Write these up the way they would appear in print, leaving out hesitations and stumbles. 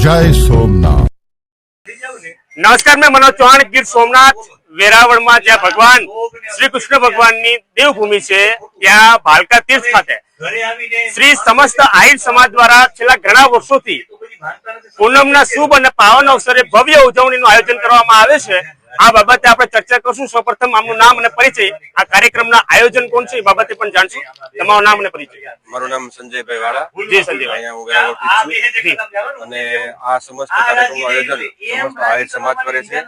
जय सोमनाथ। नमस्कार, मैं मनोज चौहान गीर सोमनाथ वेरावल में ज्યાં भगवान श्री कृष्ण भगवान देवभूमि है त्या भालका तीर्थ खाते श्री समस्त आहिर समाज द्वारा छेल्ला घणा वर्षोथी पूनमना शुभ અને પાવન અવસરે ભવ્ય ઉજવણીનું આયોજન કરવામાં આવે છે। આ બાબતે આપણે ચર્ચા કરશું। સૌપ્રથમ આમનું નામ અને પરિચય, આ કાર્યક્રમના આયોજન કોણ છે એ બાબતે પણ જાણશું। તમારું નામ અને પરિચય। મારું નામ સંજયભાઈ વાળા। જી સંજયભાઈ। અહીંયા હું વેરાવળથી છું અને આ સમસ્ત કાર્યક્રમનું આયોજન સમસ્ત આહિર સમાજ કરે છે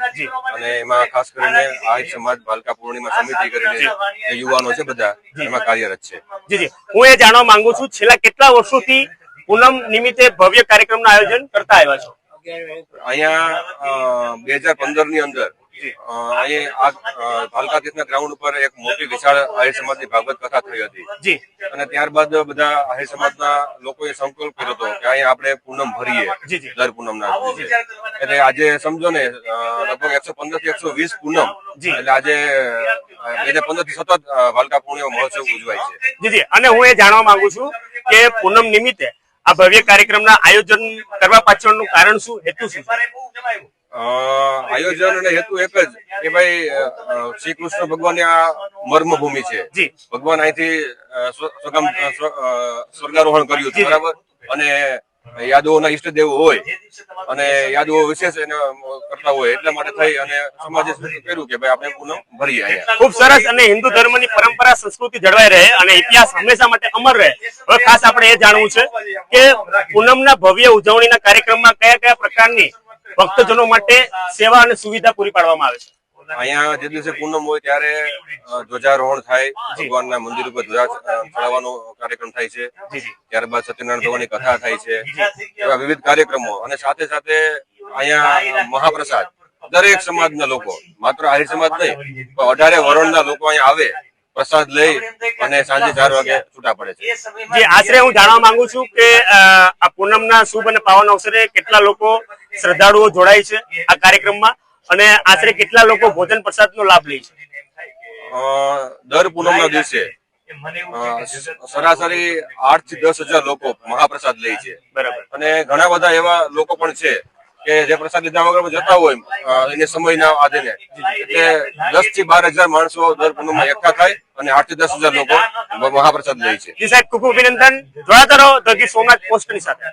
અને એમાં ખાસ કરીને આહિર સમાજ ભાલકા પૂર્ણિમા સમિતિ કરીને જે યુવાનો છે બધા એમાં કાર્યરત છે। જી જી, હું એ જાણવા માંગુ છું છેલ્લા કેટલા વર્ષોથી પૂનમ નિમિત્તે ભવ્ય કાર્યક્રમનું આયોજન કરતા આવ્યા છો? અહીંયા 2015 ની અંદર ભાલકા તીર્થના ગ્રાઉન્ડ ઉપર એક મોટી વિશાળ આહિર સમાજની ભાગવત કથા થઈ હતી જી, અને ત્યારબાદ બધા આહિર સમાજના લોકોએ સંકલ્પ કર્યો હતો કે અહીંયા આપણે પૂનમ ભરીએ દર પૂનમના દિવસે। એટલે આજે સમજો ને લગભગ 115 થી 120 પૂનમ, એટલે આજે 2015 થી સતત ભાલકા પૂર્ણિમા મહોત્સવ ઉજવાય છે। જી જી, અને હું એ જાણવા માંગુ છું કે પૂનમ નિમિત્તે આ ભવ્ય કાર્યક્રમના આયોજન કરવા પાછળનું કારણ શું, હેતુ શું? આયોજન અને હેતુ એક જ કે ભાઈ શ્રી કૃષ્ણ ભગવાનની આ મર્મભૂમિ છે। ભગવાન અહીંથી સ્વર્ગારોહણ કર્યું હતું, બરાબર? અને યાદવોના ઈષ્ટદેવ હોય અને યાદવો વિશેષ એને કરતા હોય એટલા માટે થઈ અને સમાજે કર્યું કે ભાઈ આપણે પૂનમ ભરીએ અહીંયા। ખૂબ સરસ। અને હિન્દુ ધર્મની પરંપરા સંસ્કૃતિ જળવાઈ રહે અને ઇતિહાસ હંમેશા માટે અમર રહે। હવે ખાસ આપણે એ જાણવું છે કે પૂનમના ભવ્ય ઉજવણીના કાર્યક્રમમાં કયા કયા પ્રકારની ભક્તજનો માટે સેવા અને સુવિધા પૂરી પાડવામાં આવે છે? અહીંયા જે દિવસે પૂનમ હોય ત્યારે ધ્વજારોહણ થાય, ભગવાનના મંદિર ઉપર ધ્વજા ચડાવવાનો કાર્યક્રમ થાય છે, ત્યારબાદ સત્યનારાયણ ભગવાનની કથા થાય છે, એવા વિવિધ કાર્યક્રમો। અને સાથે સાથે અહીંયા મહાપ્રસાદ દરેક સમાજના લોકો, માત્ર આહિર સમાજ નહીં પણ 18 વર્ણના લોકો અહીંયા આવે, પ્રસાદ લઈ અને સાંજે 4 વાગે છૂટા પડે છે। જે આશરે હું જાણવા માંગુ છું કે આ પૂનમના શુભ અને પાવન અવસરે કેટલા લોકો શ્રદ્ધાળુઓ જોડાય છે આ કાર્યક્રમમાં અને આશરે કેટલા લોકો ભોજન પ્રસાદનો લાભ લે છે? દર પૂનમના દિવસે સરાસરી 8 થી 10,000 લોકો મહાપ્રસાદ લે છે, બરાબર? અને ઘણા બધા એવા લોકો પણ છે કે જે પ્રસાદ લીધા વગર જતા હોય એને સમયના આધીને, એટલે 10 થી 12,000 માણસો દર પૂનમમાં એકઠા થાય અને 8 થી 10,000 લોકો મહાપ્રસાદ લે છે। જી સાહેબ, ખૂબ ખૂબ અભિનંદન। જોડાતા રહો ધ ગીર સોમનાથ પોસ્ટની સાથે।